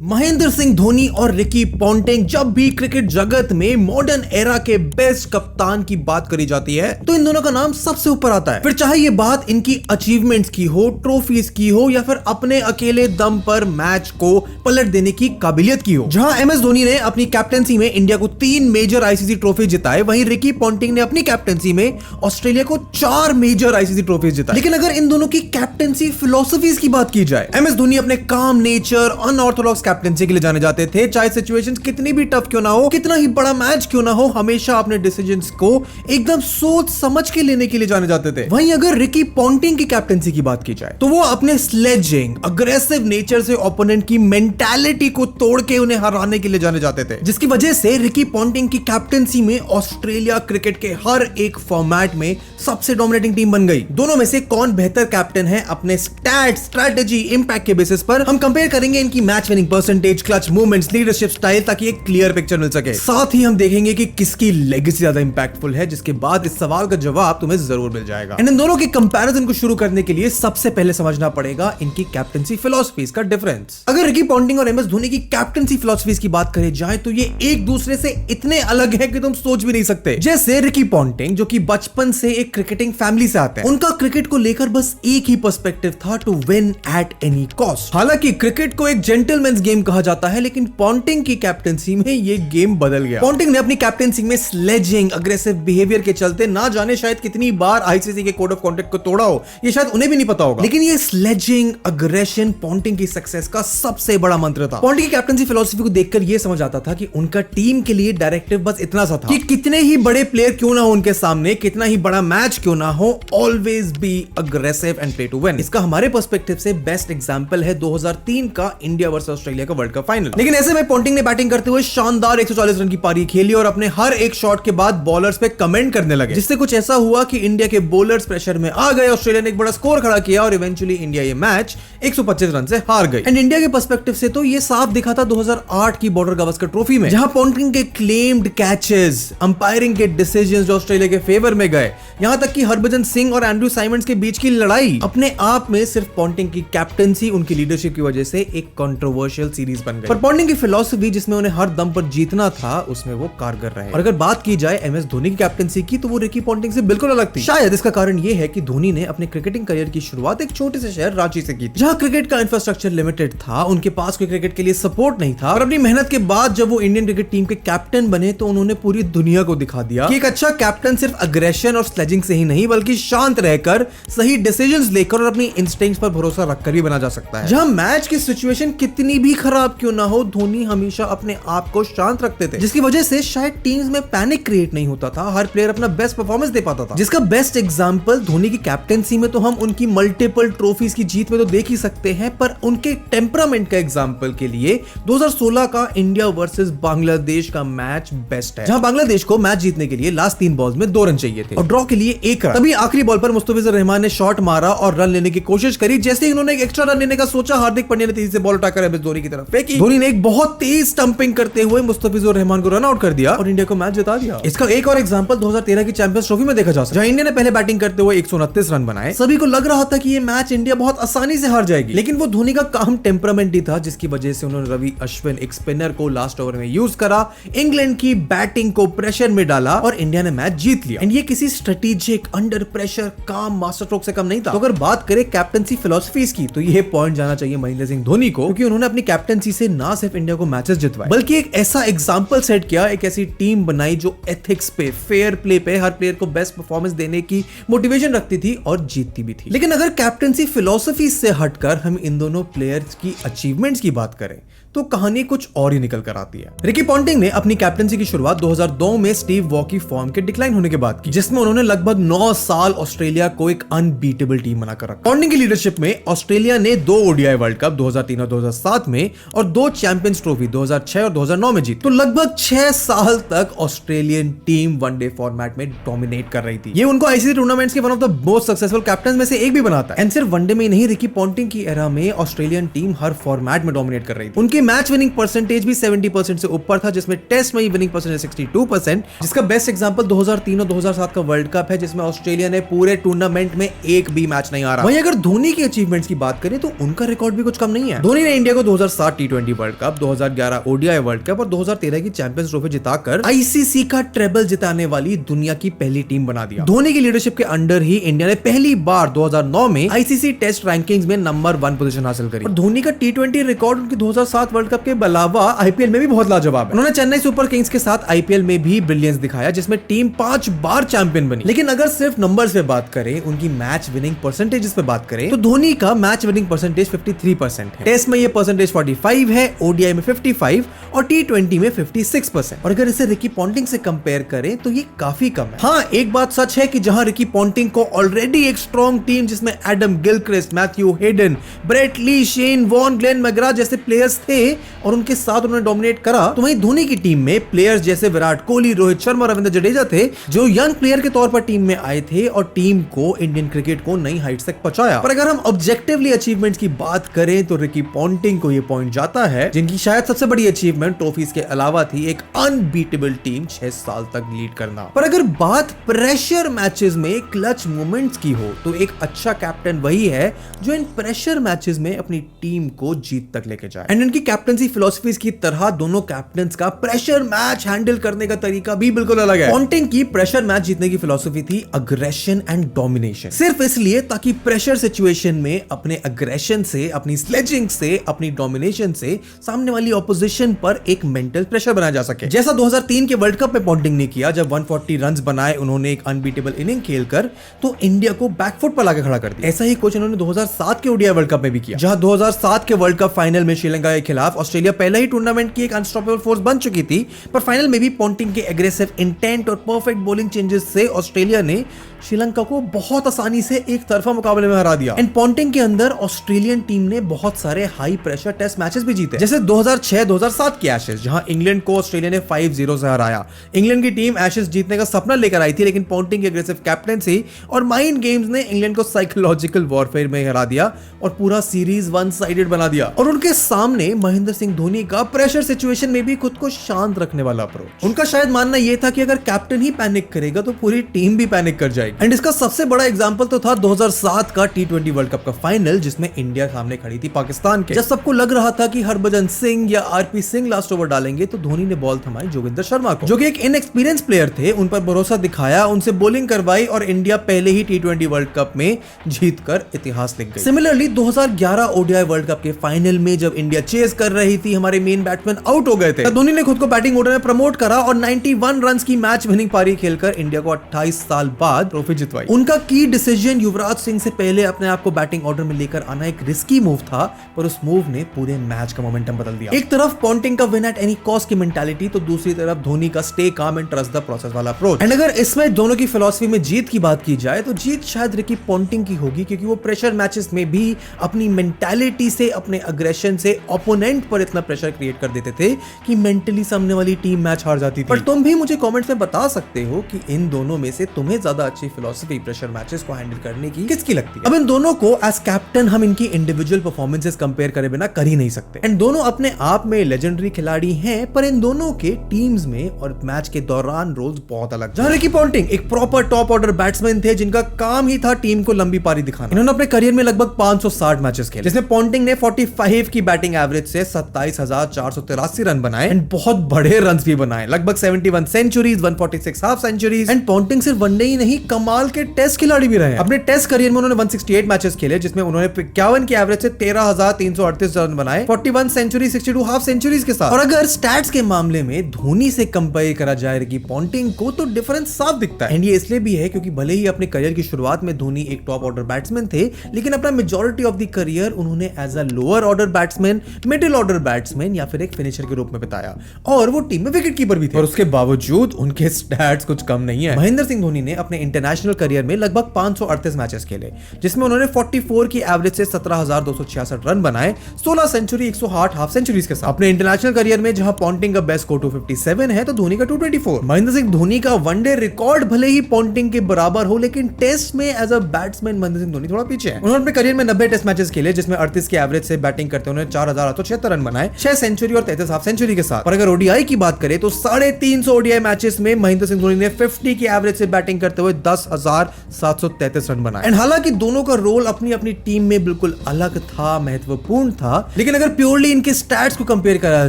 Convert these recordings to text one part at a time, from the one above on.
महेंद्र सिंह धोनी और Ricky Ponting जब भी क्रिकेट जगत में मॉडर्न एरा के बेस्ट कप्तान की बात करी जाती है तो इन दोनों का नाम सबसे ऊपर आता है। फिर चाहे ये बात इनकी अचीवमेंट्स की हो, ट्रॉफीज की हो या फिर अपने अकेले दम पर मैच को पलट देने की काबिलियत की हो। जहां एमएस धोनी ने अपनी कैप्टनसी में इंडिया को 3 मेजर आईसीसी ट्रॉफी जिताए, वहीं रिकी पॉन्टिंग ने अपनी कैप्टनसी में ऑस्ट्रेलिया को 4 मेजर आईसीसी ट्रॉफीज जिताए। लेकिन अगर इन दोनों की कैप्टनसी फिलॉसफीज की बात की जाए, एमएस धोनी अपने काम नेचर, अनऑर्थोडॉक्स कैप्टनसी के लिए जाने जाते थे। चाहे सिचुएशंस कितनी भी टफ क्यों ना हो, कितना ही बड़ा मैच क्यों ना हो, हमेशा अपने डिसीजंस को एकदम सोच समझ के लेने के लिए जाने जाते थे। वहीं अगर रिकी पॉन्टिंग की कैप्टनसी की बात की जाए तो वो अपने स्लेजिंग, अग्रेसिव नेचर से ओपोनेंट की मेंटालिटी को तोड़ के उन्हें हराने के लिए जाने जाते थे, जिसकी वजह से रिकी पॉन्टिंग की कैप्टनसी में ऑस्ट्रेलिया क्रिकेट के हर एक फॉर्मेट में सबसे डोमिनेटिंग टीम बन गई। दोनों में से कौन बेहतर कैप्टन है अपने स्टैट, स्ट्रेटजी, इंपैक्ट के बेसिस पर हम कंपेयर करेंगे इनकी match winning percentage, clutch movements, leadership style, ताकि एक क्लियर पिक्चर मिल सके। साथ ही हम देखेंगे कि किसकी लेगेसी ज्यादा इंपैक्टफुल है, जिसके बाद इस सवाल का जवाब तुम्हें जरूर मिल जाएगा। इन दोनों के कंपैरिजन को शुरू करने के लिए सबसे पहले समझना पड़ेगा इनकी कैप्टनसी फिलॉसफीज का डिफरेंस। अगर रिकी पॉन्टिंग और एमएस धोनी की कैप्टनसी फिलॉसफीज की बात करें जाए तो ये एक दूसरे से इतने अलग है कि तुम सोच भी नहीं सकते। जैसे रिकी पॉन्टिंग, जो कि बचपन से एक क्रिकेटिंग फैमिली से आते हैं, उनका क्रिकेट को लेकर बस एक ही पर्सपेक्टिव था, to win at any cost. हालांकि क्रिकेट को एक जेंटलमैन्स गेम कहा जाता है, लेकिन पॉन्टिंग की कैप्टनसी में ये गेम बदल गया। पॉन्टिंग ने अपनी कैप्टनसी में स्लेजिंग, अग्रेसिव बिहेवियर के चलते ना जाने शायद कितनी बार आईसीसी के कोड ऑफ कॉन्डक्ट को तोड़ा हो, ये शायद उन्हें भी नहीं पता होगा। लेकिन ये स्लेजिंग, अग्रेशन पॉन्टिंग की सक्सेस का सबसे बड़ा मंत्र था। पॉन्टिंग की कैप्टनसी फिलॉसफी को देखकर ये समझ आता था कि उनका टीम के लिए डायरेक्टिव बस इतना सा था कि कितने ही बड़े प्लेयर क्यों ना हो उनके सामने, कितना ही बड़ा मैच क्यों ना हो, always be aggressive and play to win. इसका हमारे पर्सपेक्टिव से बेस्ट एग्जांपल है 2003 का इंडिया वर्सेस ऑस्ट्रेलिया का वर्ल्ड कप फाइनल। लेकिन ऐसे में पॉन्टिंग ने बैटिंग करते हुए शानदार 140 रन की पारी खेली और अपने हर एक शॉट के बाद बॉलर्स पे कमेंट करने लगे, जिससे कुछ ऐसा हुआ कि इंडिया के बॉलर्स प्रेशर में आ गए। ऑस्ट्रेलिया ने एक बड़ा स्कोर खड़ा किया और इवेंचुअली इंडिया ये मैच 125 रन से हार गई। एंड इंडिया के पर्सपेक्टिव से तो ये साफ दिखा था 2008 की बॉर्डर गावस्कर ट्रॉफी में, जहां पॉन्टिंग के क्लेम्ड कैचेस, अंपायरिंग के डिसीजंस जो ऑस्ट्रेलिया के फेवर में गए, यहां तक कि हरभजन सिंह और एंड्रयू साइमंड्स के बीच की लड़ाई अपने आप में सिर्फ पॉन्टिंग की कैप्टनसी, उनकी लीडरशिप की वजह से एक कंट्रोवर्शियल सीरीज बन गई। पर पॉन्टिंग की फिलॉसफी जिसमें उन्हें हर दम पर जीतना था, उसमें वो कारगर रहे। और अगर बात की जाए एमएस धोनी की कैप्टनसी की, तो वो रिकी पॉन्टिंग से बिल्कुल अलग थी। शायद इसका कारण ये है कि धोनी ने अपने क्रिकेटिंग करियर की शुरुआत एक छोटे से शहर रांची से की, जहां क्रिकेट का इंफ्रास्ट्रक्चर लिमिटेड था, उनके पास कोई क्रिकेट के लिए सपोर्ट नहीं था। और अपनी मेहनत के बाद जब वो इंडियन क्रिकेट टीम के कैप्टन बने तो उन्होंने पूरी दुनिया को दिखा दिया कि एक अच्छा कैप्टन सिर्फ अग्रेशन और स्लेजिंग से ही नहीं, बल्कि शांत रहकर, सही डिसीजंस लेकर और अपनी इंस्टिंक्ट्स पर भरोसा रखकर भी बना जा सकता है। जहां मैच की सिचुएशन कितनी भी खराब क्यों ना हो, धोनी हमेशा अपने आप को शांत रखते थे, जिसकी वजह से शायद टीम्स में पैनिक क्रिएट नहीं होता था, हर प्लेयर अपना बेस्ट परफॉर्मेंस दे पाता था। जिसका बेस्ट एग्जांपल धोनी की कैप्टनसी में तो हम उनकी मल्टीपल ट्रॉफीज की जीत में तो देख ही सकते हैं, पर उनके टेम्परामेंट का एग्जांपल के लिए 2016 का इंडिया वर्सेस बांग्लादेश का मैच बेस्ट है, जहां बांग्लादेश को मैच जीतने के लिए लास्ट 3 बॉल्स में 2 रन चाहिए थे और ड्रॉ के लिए 1 रन। तभी आखिरी बॉल पर मुस्तफिजुर रहमान ने शॉट मारा और रन लेने की कोशिश करी। जैसे ही उन्होंने एक एक्स्ट्रा रन लेने का सोचा, हार्दिक पांड्या ने तेजी से बॉल उठाकर एमएस धोनी की तरफ फेंकी। धोनी ने एक बहुत तेज स्टंपिंग करते हुए मुस्तफिजुर रहमान को रन आउट कर दिया और इंडिया को मैच जिता दिया। इसका एक और एग्जांपल 2013 की चैंपियंस ट्रॉफी में देखा जा सकता है, जहां इंडिया ने पहले बैटिंग करते हुए 129 रन बनाए। सभी को लग रहा था कि ये मैच इंडिया बहुत आसानी से हार जाएगी, लेकिन वो धोनी का काम टेम्परामेंट ही था, जिसकी वजह से उन्होंने रवि अश्विन, एक स्पिनर को लास्ट ओवर में यूज करा, इंग्लैंड की बैटिंग को प्रेशर में डाला और इंडिया ने मैच जीत लिया। एंड ये किसी स्ट्रेटेजिक, अंडर प्रेशर, काम, मास्टर स्ट्रोक से कम नहीं था। तो अगर बात करें कैप्टनसी फिलॉसफीज की, तो ये पॉइंट जाना चाहिए महेंद्र सिंह धोनी को, क्योंकि उन्होंने अपनी कैप्टनसी से ना सिर्फ इंडिया को मैचेस जितवाए, बल्कि एक ऐसा एग्जांपल सेट किया, एक ऐसी टीम बनाई जो एथिक्स पे, फेयर प्ले पे, हर प्लेयर को बेस्ट परफॉर्मेंस देने की मोटिवेशन रखती थी और जीतती भी थी। लेकिन अगर कैप्टनसी फिलॉसफी से हटकर हम इन दोनों प्लेयर्स की अचीवमेंट्स की बात करें तो कहानी कुछ और ही निकल कर आती है। रिकी पॉन्टिंग ने अपनी कैप्टनसी की शुरुआत 2002 में स्टीव वॉ की फॉर्म के डिक्लाइन होने के बाद की, जिसमें उन्होंने लगभग 9 साल ऑस्ट्रेलिया को एक अनबीटेबल टीम बनाकर रखा। पॉन्टिंग की लीडरशिप में ऑस्ट्रेलिया ने 2 ओडीआई वर्ल्ड कप 2003 और 2007 में और 2 चैंपियंस ट्रॉफी 2006 और 2009 में जीती। तो लगभग 6 साल तक ऑस्ट्रेलियन टीम वनडे फॉर्मेट में डोमिनेट कर रही थी। ये उनको आईसीसी टूर्नामेंट्स के one of the most successful captain में से एक भी बनाता है। एंड सिर्फ वनडे में नहीं, रिकी पॉन्टिंग की एरा में ऑस्ट्रेलियन टीम हर फॉर्मेट में डोमिनेट कर रही थी। उनकी मैच विनिंग परसेंटेज भी 70% से ऊपर था, जिसमें टेस्ट में ही विनिंग परसेंटेज 62%, जिसका बेस्ट एग्जांपल 2003 और 2007 का वर्ल्ड कप है, जिसमें ऑस्ट्रेलिया ने पूरे टूर्नामेंट में एक भी मैच नहीं हारा। वहीं अगर धोनी की अचीवमेंट्स की बात करें तो उनका रिकॉर्ड भी कुछ कम नहीं है। धोनी ने इंडिया को 2007 टी20 world cup, 2011 ODI world cup और 2013 की चैंपियंस ट्रॉफी जिताकर आईसीसी का ट्रेबल जिताने वाली दुनिया की पहली टीम बना दिया। धोनी की लीडरशिप के अंडर ही इंडिया ने पहली बार 2009 में आईसीसी टेस्ट रैंकिंग्स में नंबर 1 पोजीशन हासिल करी। और धोनी का टी20 रिकॉर्ड उनकी 2007 वर्ल्ड कप के अलावा आईपीएल में भी बहुत लाजवाब है। उन्होंने चेन्नई सुपर किंग्स के साथ आईपीएल में भी ब्रिलियंस दिखाया, जिसमें टीम 5 बार चैंपियन बनी। लेकिन अगर सिर्फ नंबर्स पे बात करें, उनकी मैच विनिंग परसेंटेज पे बात करें, तो धोनी का मैच विनिंग परसेंटेज 53% है। टेस्ट में ये परसेंटेज 45 है, ओडीआई में 55 और टी20 में 56%। और अगर इसे रिकी पॉन्टिंग से कंपेयर करें तो ये काफी कम है। हाँ, एक बात सच है कि जहां रिकी पॉन्टिंग को ऑलरेडी एक स्ट्रॉन्ग टीम जिसमें Adam Gilchrist, Matthew Hayden, Brett Lee, Shane Warne, Glenn McGrath जैसे प्लेयर्स थे और उनके साथ उन्होंने डोमिनेट करा, तो वहीं धोनी की टीम में प्लेयर्स जैसे विराट कोहली, रोहित शर्मा, रविंद्र जडेजा थे जो यंग प्लेयर के तौर पर टीम में आए थे और टीम को इंडियन क्रिकेट को नई हाइट्स तक पहुंचाया। पर अगर हम ऑब्जेक्टिवली अचीवमेंट्स की बात करें तो रिकी पॉन्टिंग को यह पॉइंट जाता है, जिनकी शायद सबसे बड़ी अचीवमेंट ट्रॉफीज के अलावा थी एक अनबीटेबल टीम 6 साल तक लीड करना। पर अगर बात प्रेशर मैचेस में क्लच मोमेंट्स की हो तो एक अच्छा कैप्टन वही है जो इन प्रेशर मैचेस में अपनी टीम को जीत तक लेके जाए। एंड इनकी कैप्टनसी फिलॉसफीज की तरह दोनों कैप्टन्स का प्रेशर मैच हैंडल करने का तरीका भी बिल्कुल अलग है। पॉन्टिंग की प्रेशर मैच जीतने की फिलॉसफी थी अग्रेशन एंड डोमिनेशन, सिर्फ इसलिए ताकि प्रेशर सिचुएशन में अपने अग्रेशन से, अपनी स्लेजिंग से, अपनी डोमिनेशन से सामने वाली ऑपोजिशन पर एक मेंटल प्रेशर बनाया जा सके। जैसा 2003 के वर्ल्ड कप में पॉन्टिंग ने किया, जब 140 रन्स बनाए उन्होंने एक अनबीटेबल इनिंग खेलकर तो इंडिया को बैकफुट पर लाकर खड़ा कर दिया। ऐसा ही कुछ इन्होंने 2007 के ओडीआई वर्ल्ड कप में भी किया, जहां 2007 के वर्ल्ड कप फाइनल में श्रीलंका के खिलाफ ऑस्ट्रेलिया पहले ही टूर्नामेंट की एक अनस्टॉपेबल फोर्स बन चुकी थी, पर फाइनल में भी पॉन्टिंग के एग्रेसिव इंटेंट और परफेक्ट बॉलिंग चेंजेस से ऑस्ट्रेलिया ने श्रीलंका को बहुत आसानी से एक तरफा मुकाबले में हरा दिया। एंड पॉन्टिंग के अंदर ऑस्ट्रेलियन टीम ने बहुत सारे हाई प्रेशर टेस्ट मैचेस भी जीते, जैसे 2006-2007 के एशेज, जहां इंग्लैंड को ऑस्ट्रेलिया ने 5-0 से हराया। इंग्लैंड की टीम एशेज जीतने का सपना लेकर आई थी, लेकिन पॉन्टिंग की एग्रेसिव कैप्टेंसी और माइंड गेम्स ने इंग्लैंड को साइकोलॉजिकल वॉरफेयर में हरा दिया और पूरा सीरीज वन साइडेड बना दिया। और उनके सामने महेंद्र सिंह धोनी का प्रेशर सिचुएशन में भी खुद को शांत रखने वाला अप्रोच। उनका शायद मानना यह था कि अगर कैप्टन ही पैनिक करेगा तो पूरी टीम भी पैनिक कर जाएगी। एंड इसका सबसे बड़ा एग्जांपल तो था 2007 का टी20 वर्ल्ड कप का फाइनल, जिसमें इंडिया सामने खड़ी थी पाकिस्तान के। जब सबको लग रहा था कि हरभजन सिंह या आरपी सिंह लास्ट ओवर डालेंगे, तो धोनी ने बॉल थमाई जोगिंदर शर्मा को, जो कि एक इनएक्सपीरियंस प्लेयर थे। उन पर भरोसा दिखाया, उनसे बॉलिंग करवाई और इंडिया पहले ही टी20 वर्ल्ड कप में जीतकर इतिहास लिख गई। सिमिलरली 2011 ओडीआई वर्ल्ड कप के फाइनल में जब इंडिया चेस कर रही थी, हमारे मेन बैट्समैन आउट हो गए थे, धोनी ने खुद को बैटिंग ऑर्डर में प्रमोट करा और 91 रन्स की मैच विनिंग पारी खेलकर इंडिया को 28 साल बाद ट्रॉफी जितवाई। उनका की डिसीजन युवराज सिंह से पहले अपने आप को बैटिंग ऑर्डर में लेकर आना एक रिस्की मूव था, पर उस मूव ने पूरे मैच का मोमेंटम बदल दिया। एक तरफ पॉन्टिंग का विन एट एनी कॉस्ट की मेंटालिटी, तो दूसरी तरफ धोनी का stay calm and trust the process वाला अप्रोच। एंड अगर इसमें दोनों की फिलॉसफी में जीत की बात की जाए तो जीत शायद रिकी पॉन्टिंग की होगी, क्योंकि वो प्रेशर मैचेस में भी अपनी मेंटालिटी से, अपने अग्रेशन से ओपोनेंट पर इतना प्रेशर क्रिएट कर देते थे कि मेंटली सामने वाली टीम मैच हार जाती थी। पर तुम भी मुझे कमेंट्स में बता सकते हो कि इन दोनों में से तुम्हें ज्यादा अच्छी फिलॉसफी प्रेशर मैचेस को हैंडल करने की किसकी लगती है। अब इन दोनों को एज कैप्टन हम इनकी इंडिविजुअल परफॉर्मेंसेस कंपेयर करे बिना कर ही नहीं सकते। एंड दोनों अपने आप में लेजेंडरी खिलाड़ी हैं, पर इन दोनों के टीम्स में और मैच के दौरान रोल्स बहुत अलग। जहां रिकी पॉन्टिंग एक प्रॉपर टॉप ऑर्डर बैट्समैन थे, जिनका काम ही था टीम को लंबी पारी दिखाना। इन्होंने अपने करियर में लगभग 560 मैचेस खेले, जिसमें पॉन्टिंग ने 45 की बैटिंग एवरेज से 27,483 रन बनाए एंड बहुत बड़े रन भी बनाए, लगभग 71 centuries, 146 half centuries. And Ponting सिर्फ वनडे ही नहीं, कमाल के टेस्ट खिलाड़ी भी रहे। अपने टेस्ट करियर में उन्होंने 168 मैचेस खेले, जिसमें उन्होंने 51 की एवरेज से 13,338 रन बनाए, 41 सेंचुरी, 62 हाफ सेंचुरीज के साथ। और अगर स्टैट्स के मामले में धोनी से कंपेयर करा जाए रिकी पॉन्टिंग को, तो डिफरेंस साफ दिखता है। एंड ये इसलिए भी है क्योंकि भले ही अपने करियर की शुरुआत में धोनी एक टॉप ऑर्डर बैट्समैन थे, लेकिन अपना मेजॉरिटी ऑफ द करियर उन्होंने as a lower order batsman, middle order batsman या फिर एक फिनिशर के रूप में बिताया, और वो टीम में विकेट कीपर भी थे। और उसके बावजूद उनके स्टैट्स कुछ कम नहीं है। महेंद्र सिंह धोनी ने अपने इंटरनेशनल करियर में लगभग 538 मैचेस खेले, जिसमें उन्होंने 44 की एवरेज से 17,266 रन बनाए, 16 सेंचुरी, 108 हाफ सेंचुरीज के साथ। अपने इंटरनेशनल करियर में जहां पॉन्टिंग का बेस्ट स्कोर 257 है, तो धोनी का 224। महेंद्र सिंह धोनी का वनडे रिकॉर्ड भले ही पॉन्टिंग के बराबर हो, लेकिन टेस्ट में as a batsman Mahendra Singh Dhoni थोड़ा पीछे है। उन्होंने अपने करियर में 90 टेस्ट मैचेस खेले, जिसमें 38 की एवरेज से बैटिंग करते उन्होंने 4,876 रन बनाए, 6 सेंचुरी और 33 हाफ सेंचुरी के साथ। और अगर ओडीआई की बात करें तो 350 ओडीआई मैचेस में महेंद्र सिंह धोनी ने 50 की एवरेज से बैटिंग करते हुए 10,733 रन बनाए। एंड हालांकि दोनों का रोल अपनी अपनी टीम में बिल्कुल अलग था, महत्वपूर्ण था, लेकिन अगर प्योरली इनके स्टैट्स को कंपेयर करा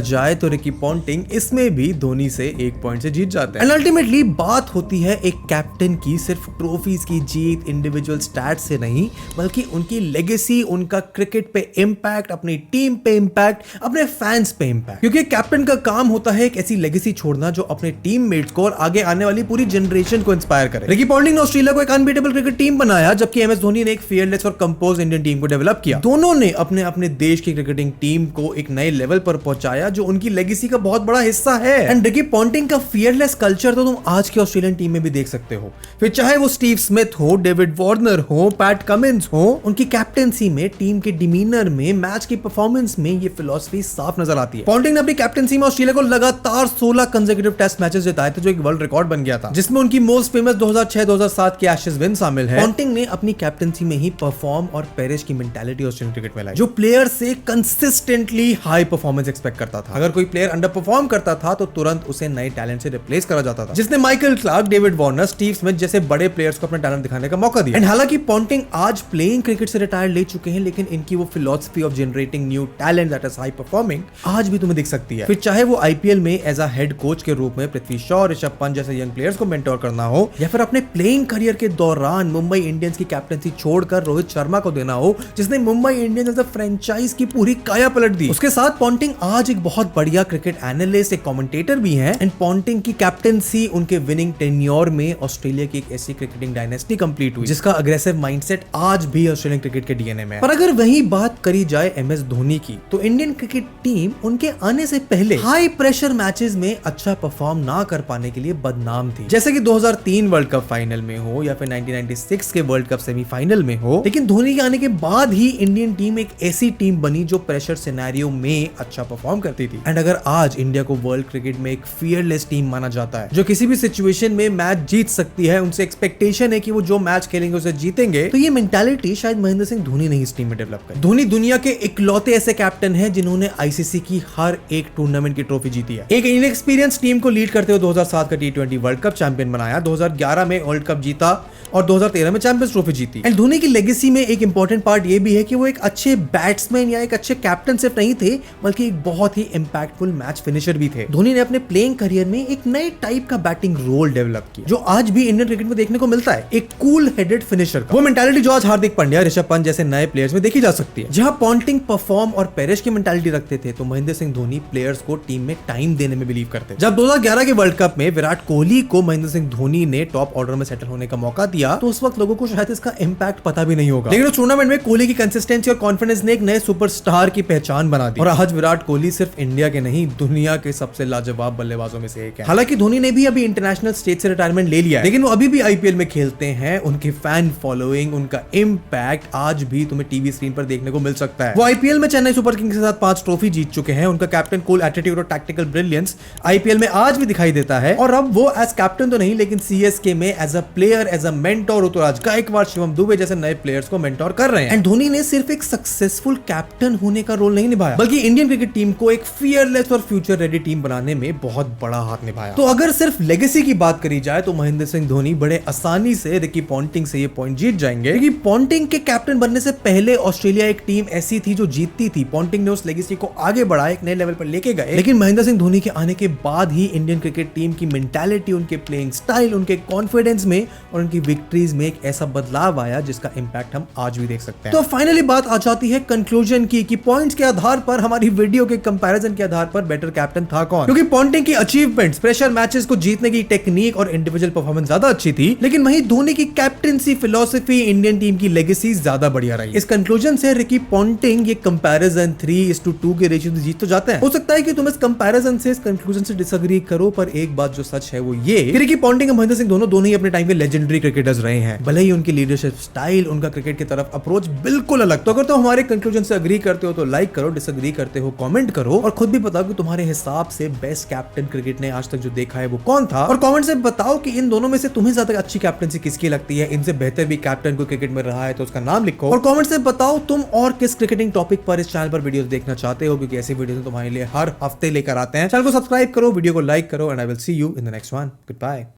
जाए तो रिकी पॉन्टिंग इसमें भी धोनी से 1 पॉइंट से जीत जाते हैं। एंड अल्टीमेटली बात होती है एक कैप्टन की सिर्फ ट्रॉफीज की जीत, इंडिविजुअल स्टैट्स से नहीं, बल्कि उनकी लेगेसी, उनका क्रिकेट पे इंपैक्ट, अपनी टीम पे इंपैक्ट, अपने फैंस पे इंपैक्ट। क्योंकि कैप्टन का काम होता है एक ऐसी लेगेसी छोड़ना जो अपने टीममेट्स को और आगे आने वाली पूरी जनरेशन को इंस्पायर करे। रिकी पॉन्टिंग ने ऑस्ट्रेलिया को एक अनबीटेबल क्रिकेट टीम बनाया, जबकि एमएस धोनी ने एक फियरलेस और कंपोज इंडियन टीम को डेवलप किया। दोनों ने अपने अपने देश की क्रिकेटिंग टीम को एक नए लेवल पर पहुंचाया जो उनकी लेगेसी का बहुत बड़ा हिस्सा है। एंड रिकी पॉन्टिंग का फियरलेस कल्चर तो तुम आज की ऑस्ट्रेलियन टीम में भी देख सकते हो, फिर चाहे वो स्टीव स्मिथ हो, डेविड वार्नर हो, पैट कमिंस हो, उनकी कैप्टेंसी में, टीम के डिमीनर में, मैच की परफॉर्मेंस में ये फिलॉसफी साफ नजर आती है। पॉन्टिंग ने अपनी कैप्टेंसी में ऑस्ट्रेलिया को लगातार 16 कंसेक्यूटिव टेस्ट मैचेस जिताए थे, जो एक वर्ल्ड रिकॉर्ड बन गया था, जिसमें उनकी मोस्ट फेमस 2006-2007 के एशेज विन शामिल है। पॉन्टिंग ने अपनी कैप्टेंसी में ही परफॉर्म और पेरिस की मेंटालिटी ऑस्ट्रेलियन क्रिकेट में लाई, जो प्लेयर से कंसिस्टेंटली हाई परफॉर्मेंस एक्सपेक्ट करता था। अगर कोई प्लेयर अंडर परफॉर्म करता था तो तुरंत उसे नए टैलेंट से रिप्लेस करा जाता था, जिसने Michael Clarke, David Warner, Steve Smith जैसे बड़े प्लेयर्स को अपना टैलेंट दिखाने का मौका दिया। एंड हालांकि पॉन्टिंग आज प्लेइंग क्रिकेट से रिटायर ले चुके हैं, लेकिन इनकी वो philosophy of generating new talent that is high performing आज भी तुम्हें दिख सकती है। फिर चाहे वो आईपीएल में एज अ हेड कोच के रूप में पृथ्वी शॉ, ऋषभ पंत जैसे यंग प्लेयर्स को मेंटोर करना हो, या फिर अपने प्लेइंग करियर के दौरान मुंबई इंडियंस की कैप्टेंसी छोड़कर रोहित शर्मा को देना हो, जिसने Mumbai Indians as a franchise की पूरी काया पलट दी। उसके साथ पॉन्टिंग आज एक बहुत बढ़िया क्रिकेट एनालिस्ट, एक कमेंटेटर भी है। एंड पॉन्टिंग की कैप्टेंसी, उनके विनिंग टेन्योर में ऑस्ट्रेलिया की एक ऐसी क्रिकेटिंग डायनेस्टी कंप्लीट हुई जिसका अग्रेसिव माइंडसेट आज भी ऑस्ट्रेलियन क्रिकेट के डीएनए में है। पर अगर वही बात करी जाए एमएस धोनी की, तो इंडियन क्रिकेट टीम उनके आने से पहले हाई प्रेशर मैचेस में अच्छा परफॉर्म ना कर पाने के लिए बदनाम थी, जैसे कि 2003 वर्ल्ड कप फाइनल में हो या फिर 1996 के वर्ल्ड कप सेमीफाइनल में हो। लेकिन धोनी के आने के बाद ही इंडियन टीम एक ऐसी टीम बनी जो प्रेशर सिनेरियो में अच्छा परफॉर्म करती थी। एंड अगर आज इंडिया को वर्ल्ड क्रिकेट में एक फियरलेस टीम माना जाता है जो किसी भी सिचुएशन में मैच जीत सकती है, उनसे एक्सपेक्टेशन है कि वो जो मैच खेलेंगे उसे जीतेंगे, तो ये मेंटालिटी शायद महेंद्र सिंह धोनी ने इस टीम में डेवलप करी। धोनी दुनिया के इकलौते ऐसे कैप्टन हैं जिन्होंने आईसीसी की हर एक टूर्नामेंट की ट्रॉफी जीती है। एक इनएक्सपीरियंस टीम को लीड करते हुए 2007 का टी20 वर्ल्ड कप चैंपियन बनाया, 2011 में वर्ल्ड कप जीता और 2013 में चैंपियंस ट्रॉफी जीती। एंड धोनी की लेगेसी में एक इंपॉर्टेंट पार्ट ये भी है कि वो एक अच्छे बैट्समैन या एक अच्छे कैप्टन सिर्फ नहीं थे, बल्कि एक बहुत ही इंपैक्टफुल मैच फिनिशर भी थे। धोनी ने अपने प्लेइंग करियर में एक नए टाइप का बैटिंग रोल डेवलप किया जो आज भी इंडियन क्रिकेट में देखने को मिलता है, एक कूल हेडेड फिनिशर का। वो मेंटालिटी जो आज हार्दिक पांड्या, ऋषभ पंत जैसे नए प्लेयर्स में देखी जा सकती है। जहां पॉन्टिंग, परफॉर्म और पेरिस की मेंटालिटी रखते थे, तो महेंद्र सिंह धोनी प्लेयर्स को टीम में टाइम देने में बिलीव करते थे। जब 2011 के वर्ल्ड कप में विराट कोहली को महेंद्र सिंह धोनी ने टॉप ऑर्डर में सेटल होने का मौका दिया, तो उस वक्त लोगों को शायद इसका इंपैक्ट पता भी नहीं होगा। लेकिन उस टूर्नामेंट में कोहली की कंसिस्टेंसी और कॉन्फिडेंस ने एक नए सुपरस्टार की पहचान बना दी। और आज विराट कोहली सिर्फ इंडिया के नहीं, दुनिया के सबसे लाजवाब बल्लेबाजों में से एक है। हालांकि धोनी ने भी अभी इंटरनेशनल स्टेज से रिटायरमेंट ले लिया है, लेकिन वो अभी भी आईपीएल में खेलते हैं। उनकी फैन फॉलोइंग, उनका इंपैक्ट आज भी तुम्हें टीवी स्क्रीन पर देखने को मिल सकता है। वो आईपीएल में चेन्नई सुपर किंग्स के साथ 5 ट्रॉफी जीत चुके हैं। उनका कैप्टन कूल एटीट्यूड और टैक्टिकल ब्रिलियंस आईपीएल में आज भी दिखाई देता है। और अब वो एज कैप्टन तो नहीं, लेकिन सीएसके में as a player, as a mentor Ruturaj Gaikwad, Shivam Dube जैसे नए प्लेयर्स को मेंटोर कर रहे हैं। एंड धोनी ने सिर्फ एक सक्सेसफुल कैप्टन होने का रोल नहीं निभाया, बल्कि इंडियन क्रिकेट टीम को एक फियरलेस और फ्यूचर रेडी टीम बनाने में बहुत बड़ा हाथ निभाया। तो अगर सिर्फ लेगेसी की बात करी जाए तो महेंद्र सिंह धोनी बड़े आसानी से रिकी पॉन्टिंग से ये पॉइंट जीत जाएंगे, क्योंकि पॉन्टिंग के कैप्टन बनने से पहले ऑस्ट्रेलिया एक टीम ऐसी थी जो जीतती थी। पॉन्टिंग ने उस लेगेसी को आगे बढ़ा, एक नए लेवल पर लेके गए। लेकिन महेंद्र सिंह धोनी के आने के बाद ही इंडियन क्रिकेट टीम की मेंटालिटी, उनके प्लेइंग स्टाइल, उनके कॉन्फिडेंस में और उनकी विक्ट्रीज में एक ऐसा बदलाव आया जिसका इंपैक्ट हम आज भी देख सकते हैं। तो फाइनली बात आ जाती है कंक्लूजन की कि पॉइंट्स के आधार पर, हमारी वीडियो के कंपैरिजन के आधार पर बेटर कैप्टन था कौन। क्योंकि पॉन्टिंग की अचीवमेंट्स, प्रेशर मैचेस को जीतने की टेक्निक और इंडिविजुअल परफॉर्मेंस ज्यादा अच्छी थी, लेकिन वहीं धोनी की कैप्टेंसी, फिलॉसफी, इंडियन टीम की लेगेसी ज्यादा बढ़िया रही। इस कंक्लूजन से रिकी पॉन्टिंग ये कंपैरिजन 3:2 के रेशियो से जीत तो जाते हैं। हो सकता है कि तुम इस कंपैरिजन से, इस कंक्लूजन से डिसएग्री करो, पर एक बात जो सच है वो ये कि रिकी पॉन्टिंग और महेंद्र सिंह दोनों ही अपने टाइम के लेजेंडरी क्रिकेटर्स रहे हैं। भले ही उनकी लीडरशिप स्टाइल, उनका क्रिकेट की तरफ अप्रोच बिल्कुल अलग। तो अगर तुम हमारे कंक्लूजन से अग्री करते हो तो लाइक करो, डिसएग्री करते हो कमेंट करो, और खुद भी बताओ कि तुम्हारे हिसाब से बेस्ट कैप्टन क्रिकेट ने आज तक जो देखा है वो कौन था। और कमेंट से बताओ कि इन दोनों में से तुम्हें ज्यादा अच्छी कैप्टनसी किसकी लगती है। इनसे बेहतर भी कैप्टन को क्रिकेट में रहा है तो उसका नाम लिखो, और कमेंट से बताओ तुम और किस क्रिकेटिंग टॉपिक पर इस चैनल पर वीडियोस देखना चाहते हो, क्योंकि ऐसी वीडियोस तुम्हारे लिए हर हफ्ते लेकर आते हैं। चैनल को सब्सक्राइब करो, वीडियो को लाइक करो, and I will see you in the next one. Good bye.